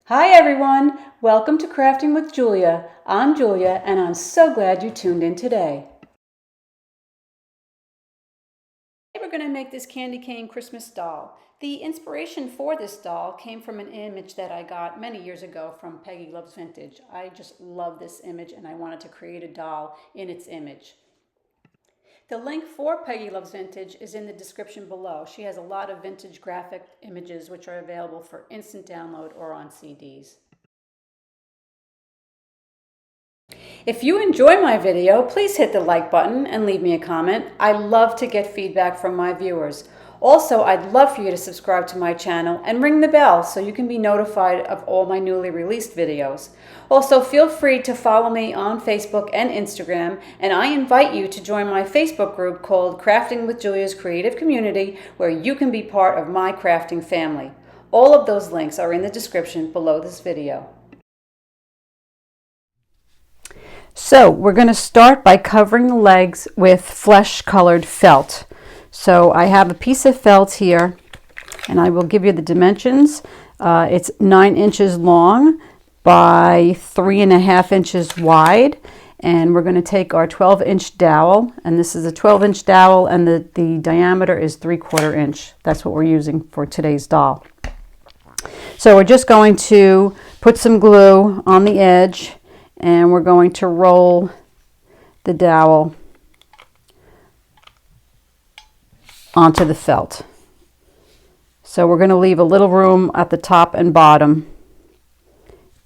Hi everyone, welcome to Crafting with Julia. I'm Julia and I'm so glad you tuned in today. Today we're going to make this candy cane Christmas doll. The inspiration for this doll came from an image that I got many years ago from Peggy Loves Vintage. I just love this image and I wanted to create a doll in its image. The link for Peggy Loves Vintage is in the description below. She has a lot of vintage graphic images which are available for instant download or on CDs. If you enjoy my video, please hit the like button and leave me a comment. I love to get feedback from my viewers. Also, I'd love for you to subscribe to my channel and ring the bell so you can be notified of all my newly released videos. Also, feel free to follow me on Facebook and Instagram, and I invite you to join my Facebook group called Crafting with Julia's Creative Community, where you can be part of my crafting family. All of those links are in the description below this video. So we're going to start by covering the legs with flesh colored felt. So I have a piece of felt here and I will give you the dimensions. It's 9 inches long by 3.5 inches wide, and we're going to take our 12-inch dowel, and this is a 12-inch dowel and the diameter is 3/4 inch. That's what we're using for today's doll. So we're just going to put some glue on the edge and we're going to roll the dowel onto the felt. So we're going to leave a little room at the top and bottom,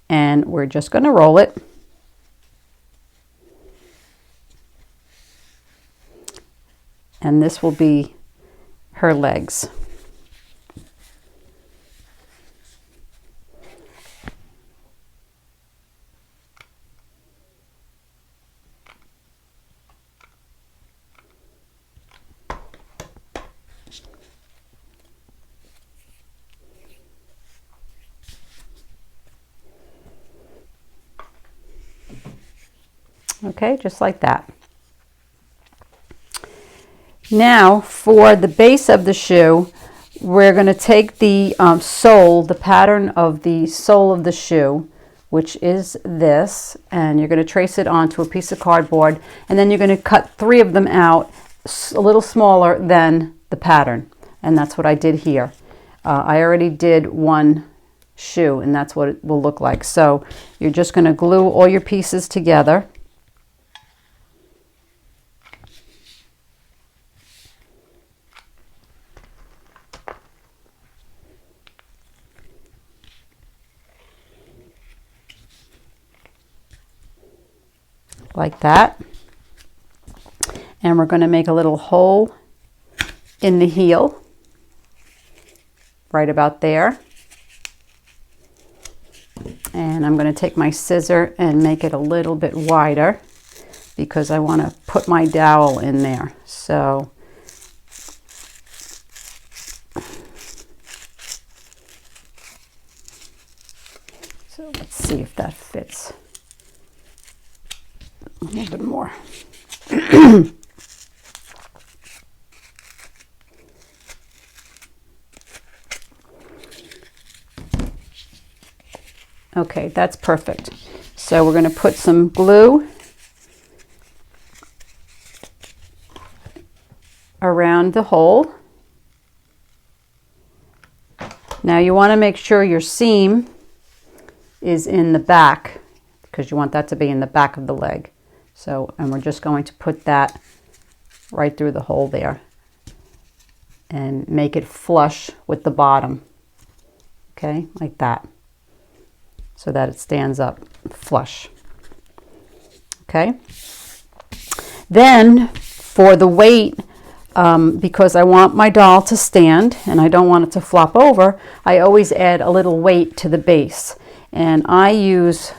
and we're just going to roll it. And this will be her legs. Okay, just like that. Now for the base of the shoe, we're going to take the sole, the pattern of the sole of the shoe, which is this, and you're going to trace it onto a piece of cardboard, and then you're going to cut 3 of them out a little smaller than the pattern, and that's what I did here. I already did one shoe, and that's what it will look like. So you're just going to glue all your pieces together. Like that, and we're going to make a little hole in the heel right about there, and I'm going to take my scissor and make it a little bit wider because I want to put my dowel in there. So let's see if that fits. A little bit more. Okay, that's perfect. So we're going to put some glue around the hole. Now you want to make sure your seam is in the back because you want that to be in the back of the leg. So, and we're just going to put that right through the hole there and make it flush with the bottom. Okay, like that, so that it stands up flush. Okay, then for the weight, because I want my doll to stand and I don't want it to flop over, I always add a little weight to the base, and I use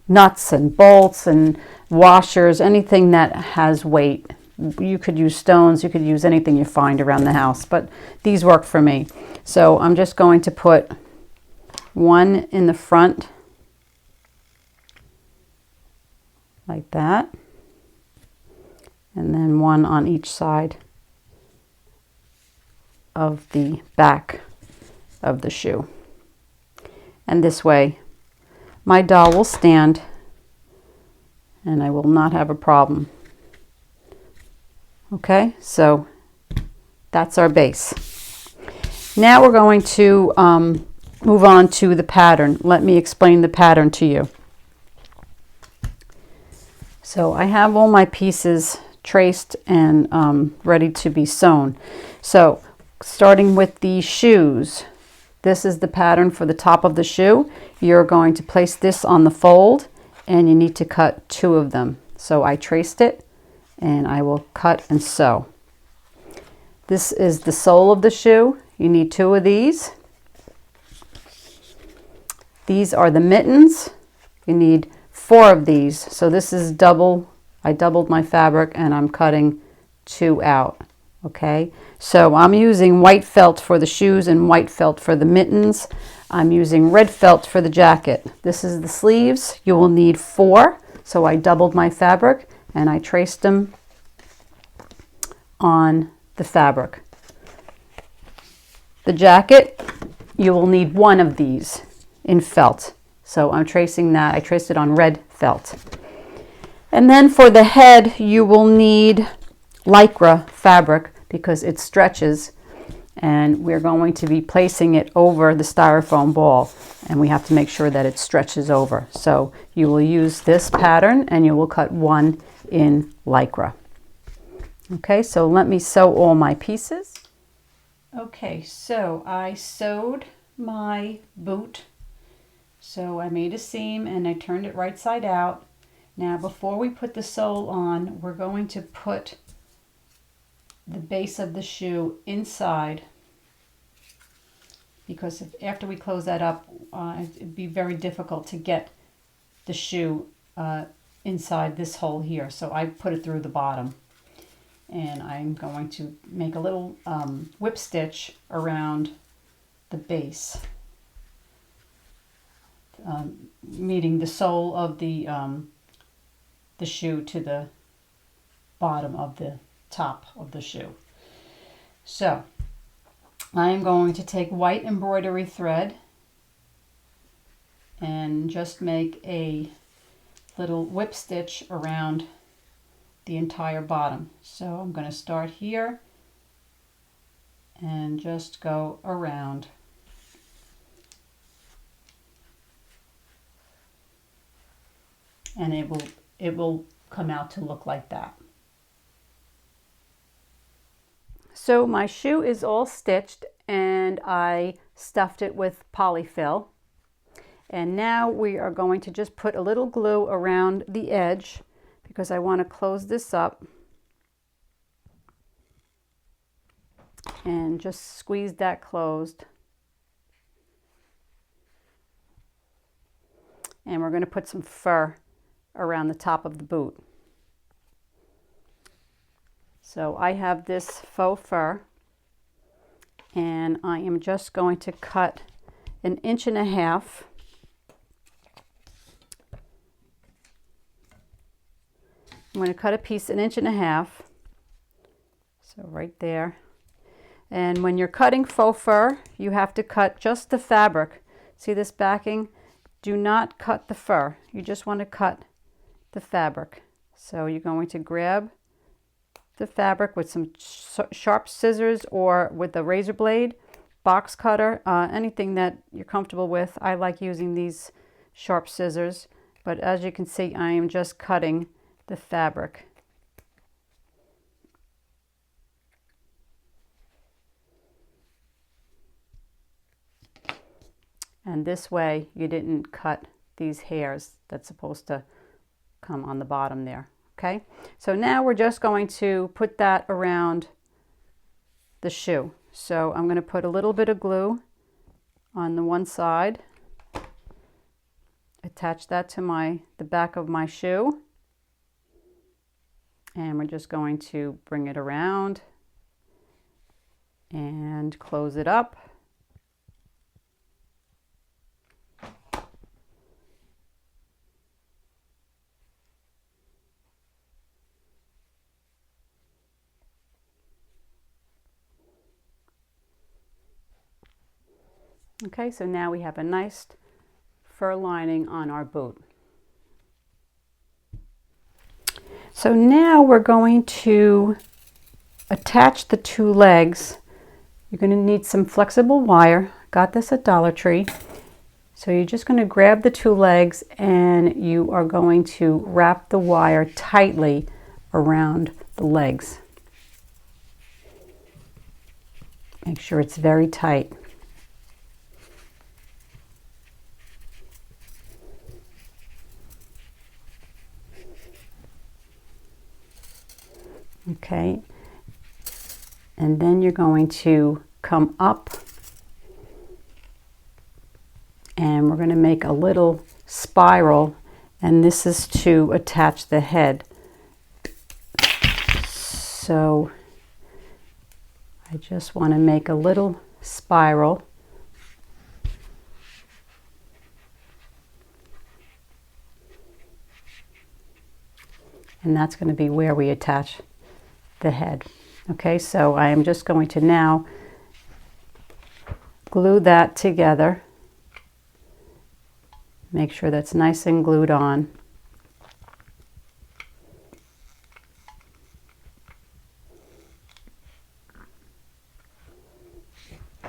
nuts and bolts and washers, anything that has weight. You could use stones, you could use anything you find around the house, but these work for me. So I'm just going to put one in the front like that, and then one on each side of the back of the shoe. and this way my doll will stand and I will not have a problem. Okay, so that's our base. Now we're going to move on to the pattern. Let me explain the pattern to you. So I have all my pieces traced and ready to be sewn. So starting with the shoes, this is the pattern for the top of the shoe. You're going to place this on the fold and you need to cut 2 of them. So I traced it and I will cut and sew. This is the sole of the shoe. You need 2 of these. These are the mittens. You need 4 of these. So this is double. I doubled my fabric and I'm cutting 2 out. Okay, so I'm using white felt for the shoes and white felt for the mittens. I'm using red felt for the jacket. This is the sleeves. You will need 4. So I doubled my fabric and I traced them on the fabric. The jacket, you will need 1 of these in felt. So I'm tracing that. I traced it on red felt. And then for the head, you will need lycra fabric because it stretches, and we're going to be placing it over the styrofoam ball, and we have to make sure that it stretches over. So you will use this pattern and you will cut 1 in lycra. Okay, so let me sew all my pieces. Okay, so I sewed my boot. So I made a seam and I turned it right side out. Now before we put the sole on, we're going to put the base of the shoe inside, because after we close that up, it'd be very difficult to get the shoe inside this hole here. So I put it through the bottom. And I'm going to make a little whip stitch around the base, meeting the sole of the shoe to the bottom of the top of the shoe. So I'm going to take white embroidery thread and just make a little whip stitch around the entire bottom. So I'm going to start here and just go around. And it will come out to look like that. So my shoe is all stitched and I stuffed it with polyfill. And now we are going to just put a little glue around the edge because I want to close this up and just squeeze that closed. And we're going to put some fur around the top of the boot. So I have this faux fur and I am just going to cut 1.5 inches. I'm going to cut a piece 1.5 inches, so right there. And when you're cutting faux fur, you have to cut just the fabric. See this backing? Do not cut the fur. You just want to cut the fabric. So you're going to grab the fabric with some sharp scissors or with a razor blade, box cutter, anything that you're comfortable with. I like using these sharp scissors, but as you can see, I am just cutting the fabric. And this way you didn't cut these hairs that's supposed to come on the bottom there. Okay, so now we're just going to put that around the shoe. So I'm going to put a little bit of glue on the one side, attach that to the back of my shoe, and we're just going to bring it around and close it up. Okay, so now we have a nice fur lining on our boot. So now we're going to attach the two legs. You're going to need some flexible wire. Got this at Dollar Tree. So you're just going to grab the two legs and you are going to wrap the wire tightly around the legs. Make sure it's very tight. Okay, and then you're going to come up and we're going to make a little spiral, and this is to attach the head. So I just want to make a little spiral. And that's going to be where we attach the head. Okay, so I am just going to now glue that together. Make sure that's nice and glued on.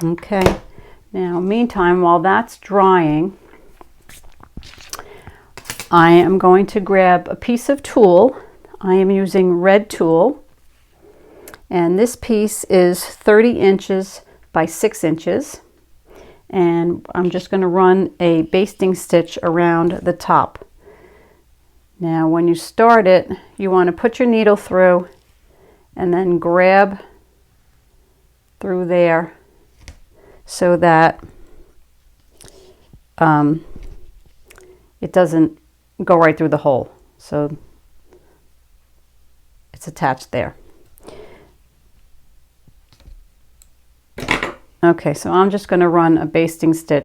Okay, now meantime, while that's drying, I am going to grab a piece of tulle. I am using red tulle, and this piece is 30 inches by 6 inches, and I'm just going to run a basting stitch around the top. Now when you start it, you want to put your needle through and then grab through there so that it doesn't go right through the hole. So it's attached there. Okay, so I'm just going to run a basting stitch.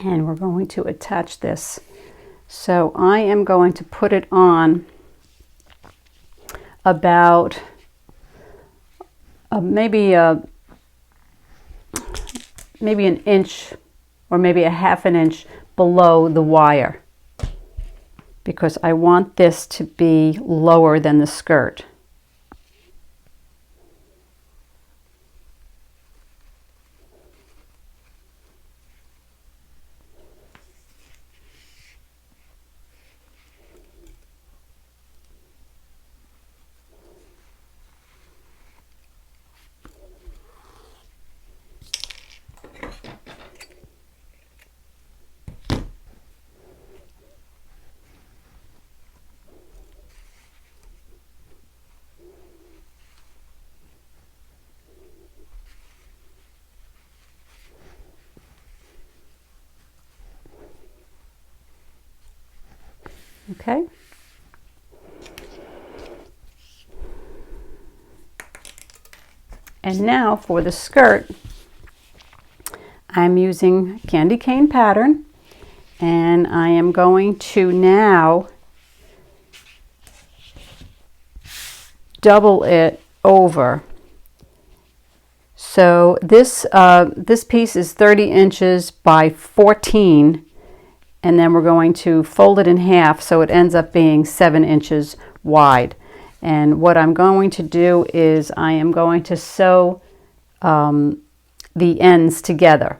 And we're going to attach this. So I am going to put it on about maybe an inch or maybe a half an inch below the wire, because I want this to be lower than the skirt. Okay. And now for the skirt, I'm using candy cane pattern, and I am going to now double it over. So this piece is 30 inches by 14, and then we're going to fold it in half so it ends up being 7 inches wide. And what I'm going to do is I am going to sew the ends together.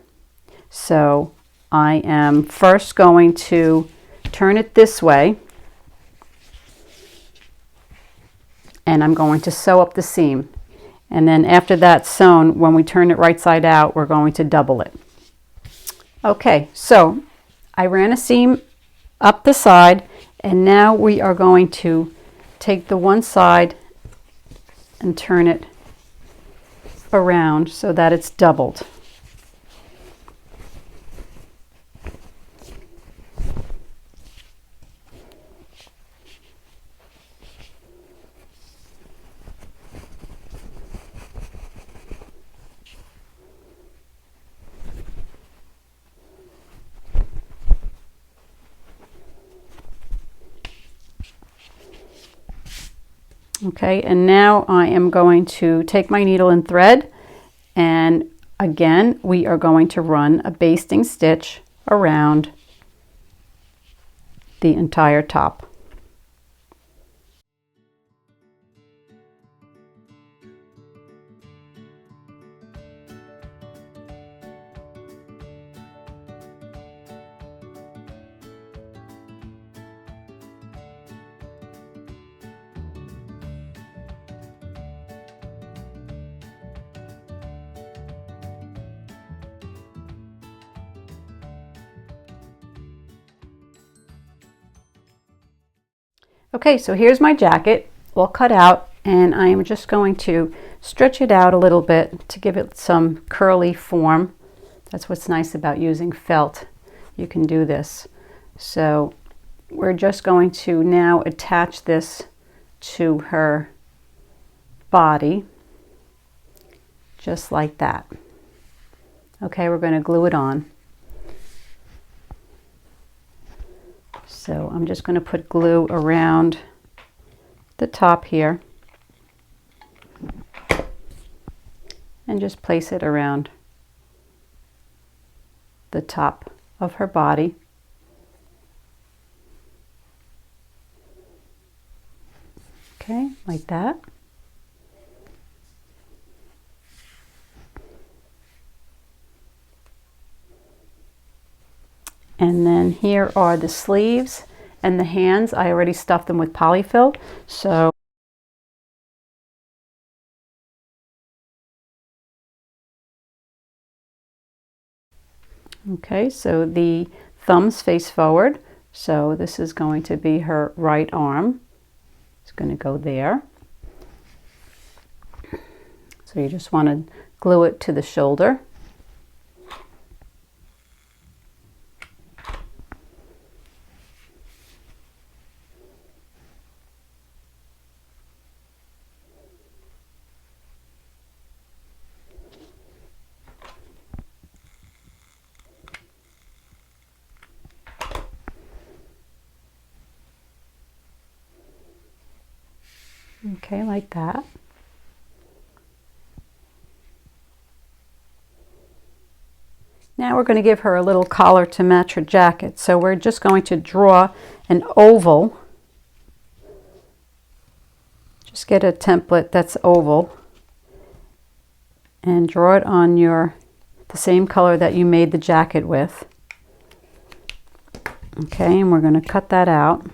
So I am first going to turn it this way, and I'm going to sew up the seam. And then after that's sewn, when we turn it right side out, we're going to double it. Okay, so I ran a seam up the side, and now we are going to take the one side and turn it around so that it's doubled. Okay, and now I am going to take my needle and thread, and again we are going to run a basting stitch around the entire top. Okay, so here's my jacket all cut out, and I am just going to stretch it out a little bit to give it some curly form. That's what's nice about using felt. You can do this. So we're just going to now attach this to her body, just like that. Okay, we're going to glue it on. So I'm just going to put glue around the top here and just place it around the top of her body. Okay, like that. And then here are the sleeves and the hands. I already stuffed them with polyfill. So okay, so the thumbs face forward. So this is going to be her right arm. It's going to go there. So you just want to glue it to the shoulder. Okay, like that. Now we're going to give her a little collar to match her jacket. So we're just going to draw an oval. Just get a template that's oval and draw it on the same color that you made the jacket with. Okay, and we're going to cut that out.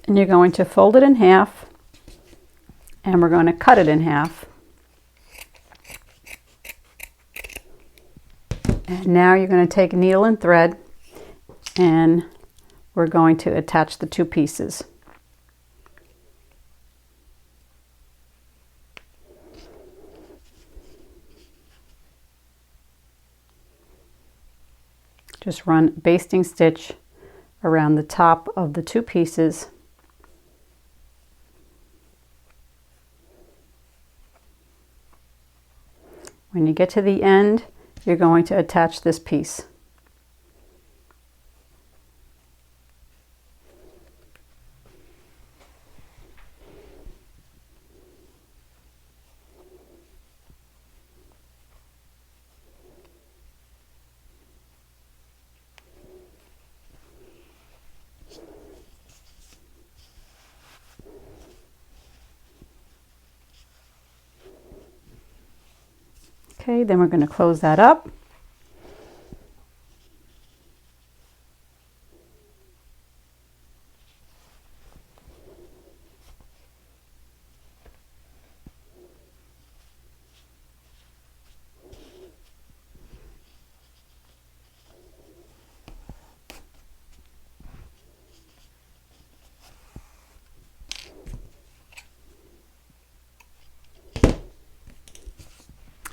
And you're going to fold it in half, and we're going to cut it in half. And now you're going to take needle and thread, and we're going to attach the two pieces. Just run a basting stitch around the top of the two pieces. When you get to the end, you're going to attach this piece. Okay, then we're going to close that up.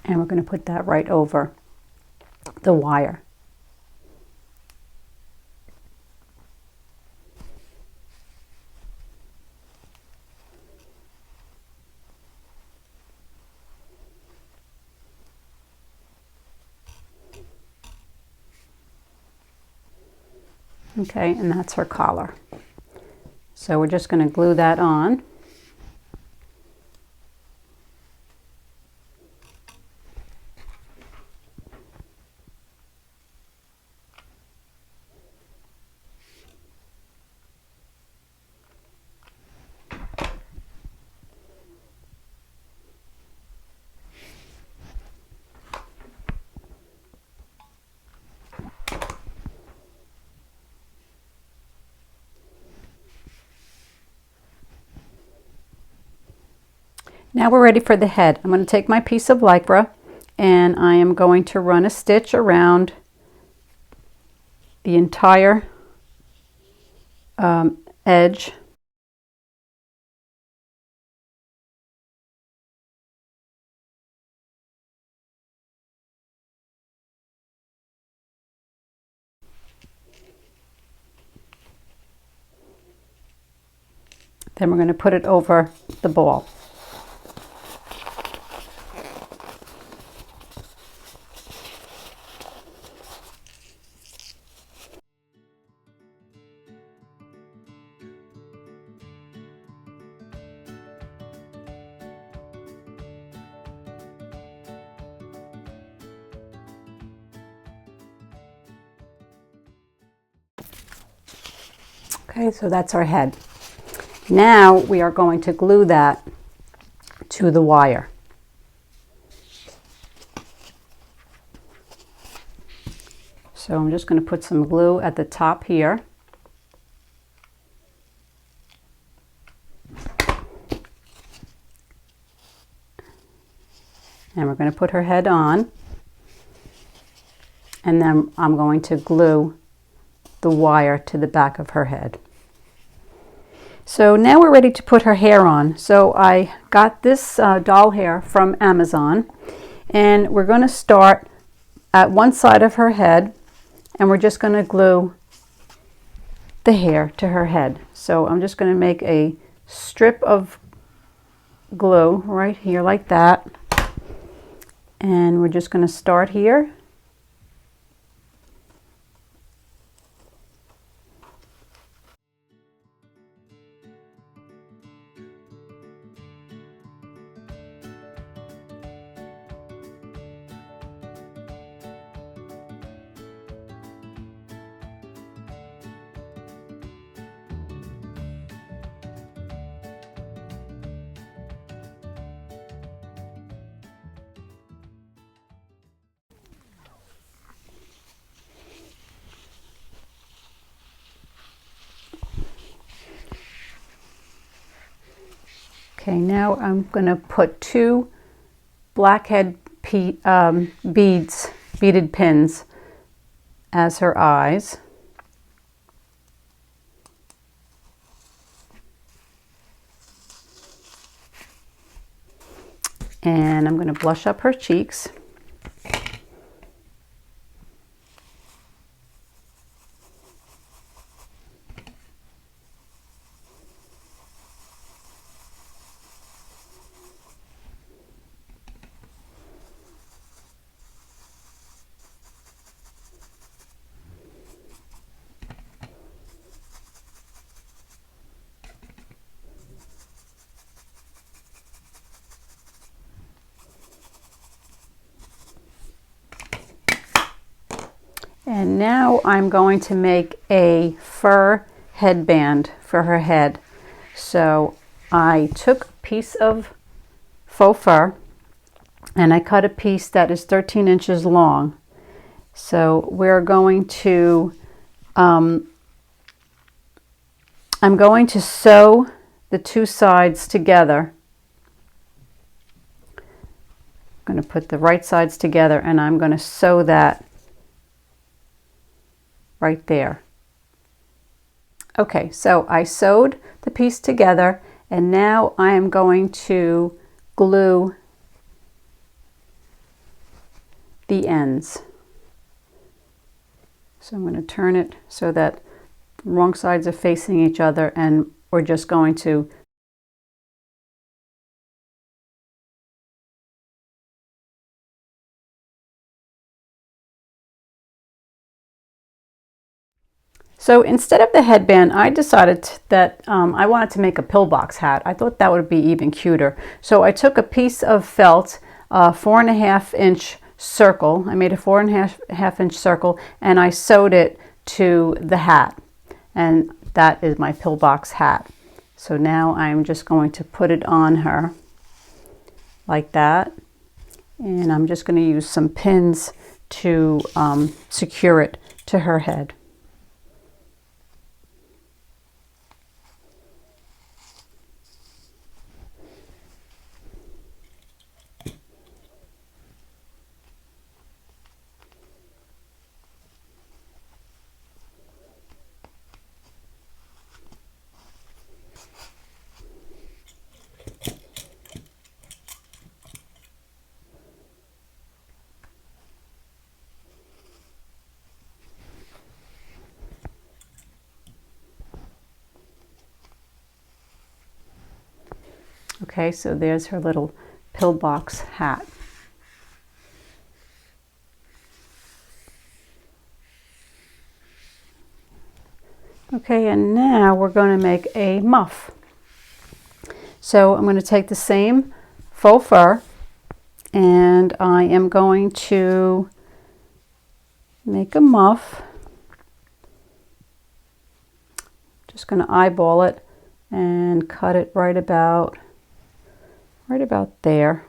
And we're going to put that right over the wire. Okay, and that's her collar. So we're just going to glue that on. Now we're ready for the head. I'm going to take my piece of Lycra and I am going to run a stitch around the entire edge. Then we're going to put it over the ball. Okay, so that's our head. Now we are going to glue that to the wire. So I'm just going to put some glue at the top here. And we're going to put her head on. And then I'm going to glue the wire to the back of her head. So now we're ready to put her hair on. So I got this doll hair from Amazon, and we're going to start at one side of her head, and we're just going to glue the hair to her head. So I'm just going to make a strip of glue right here like that, and we're just going to start here. Okay, now I'm going to put two blackhead beads, beaded pins, as her eyes. And I'm going to blush up her cheeks. And now I'm going to make a fur headband for her head. So I took a piece of faux fur and I cut a piece that is 13 inches long. So we're going to, I'm going to sew the two sides together. I'm going to put the right sides together and I'm going to sew that right there. Okay, so I sewed the piece together and now I am going to glue the ends. So I'm going to turn it so that the wrong sides are facing each other, and we're just going to So instead of the headband, I decided that I wanted to make a pillbox hat. I thought that would be even cuter. So I took a piece of felt, 4.5-inch circle. I made a 4.5-inch circle, and I sewed it to the hat. And that is my pillbox hat. So now I'm just going to put it on her like that. And I'm just going to use some pins to secure it to her head. Okay, so there's her little pillbox hat. Okay, and now we're going to make a muff. So I'm going to take the same faux fur, and I am going to make a muff. Just going to eyeball it and cut it right about there.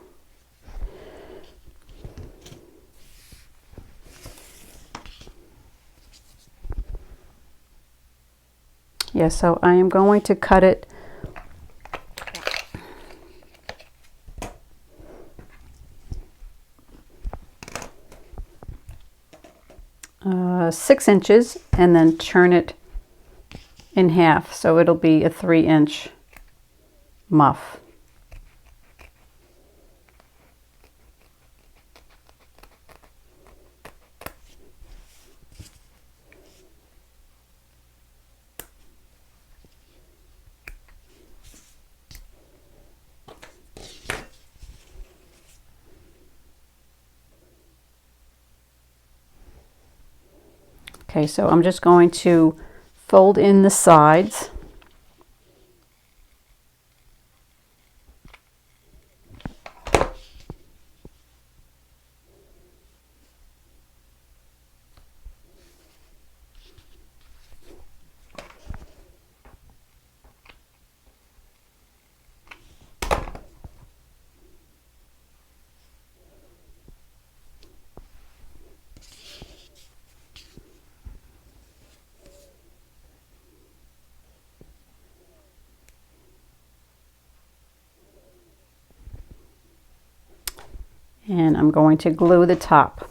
Yeah, so I am going to cut it uh, 6 inches and then turn it in half, so it'll be a 3-inch muff. Okay, so I'm just going to fold in the sides. And I'm going to glue the top.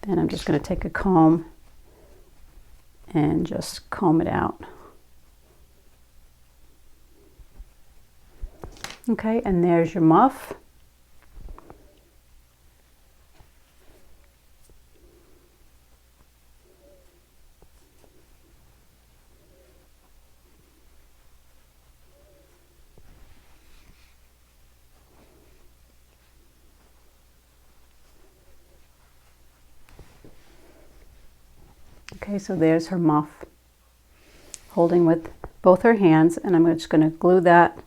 Then I'm just going to take a comb and just comb it out. Okay, and there's your muff. Okay, so there's her muff, holding with both her hands, and I'm just going to glue that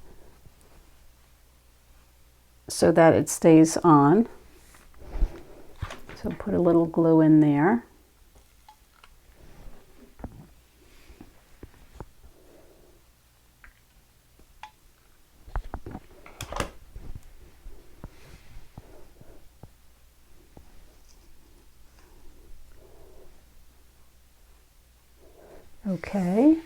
so that it stays on. So put a little glue in there. Okay,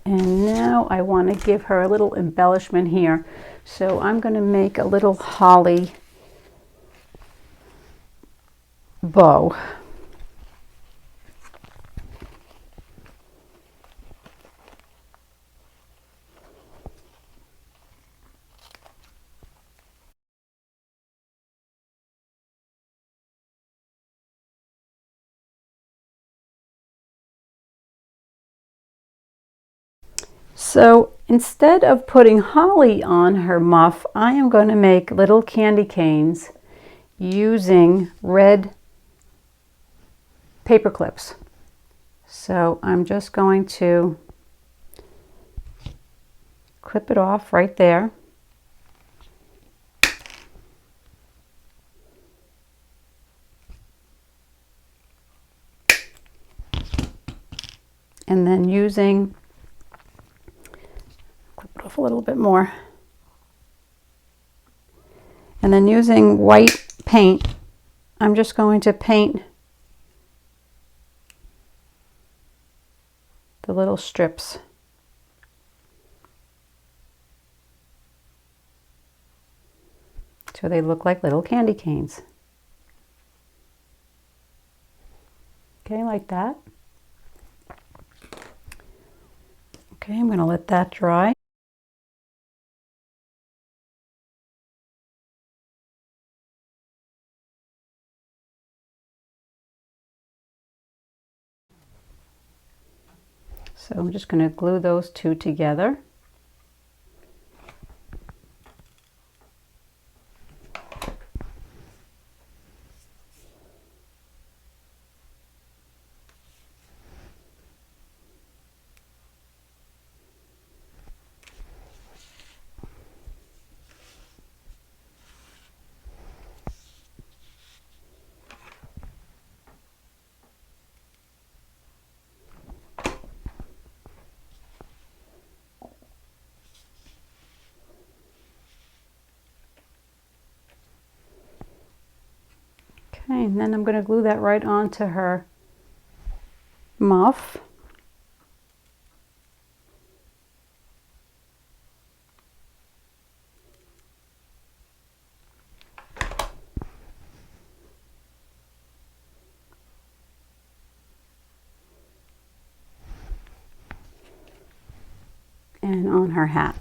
and now I want to give her a little embellishment here. So I'm going to make a little holly bow. So instead of putting holly on her muff, I am going to make little candy canes using red paper clips. So I'm just going to clip it off right there. And then using, clip it off a little bit more. And then using white paint, I'm just going to paint the little strips. So they look like little candy canes. Okay, like that. Okay, I'm going to let that dry. So I'm just going to glue those two together. Okay, and then I'm going to glue that right onto her muff. And on her hat.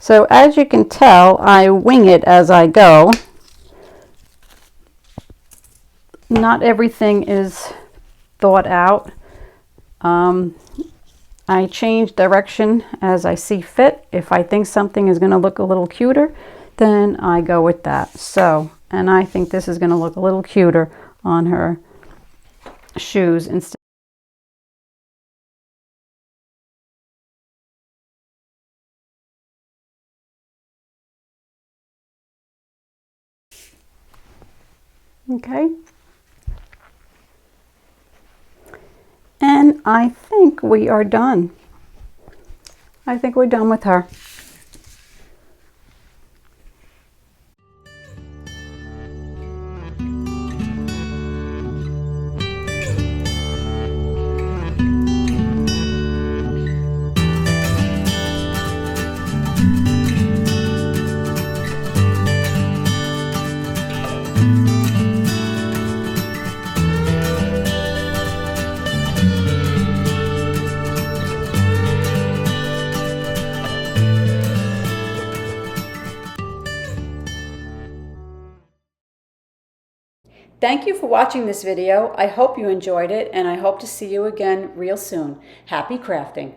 So as you can tell, I wing it as I go. Not everything is thought out. I change direction as I see fit. If I think something is going to look a little cuter, then I go with that. So, and I think this is going to look a little cuter on her shoes instead. Okay. And I think we are done. I think we're done with her. Thank you for watching this video. I hope you enjoyed it, and I hope to see you again real soon. Happy crafting!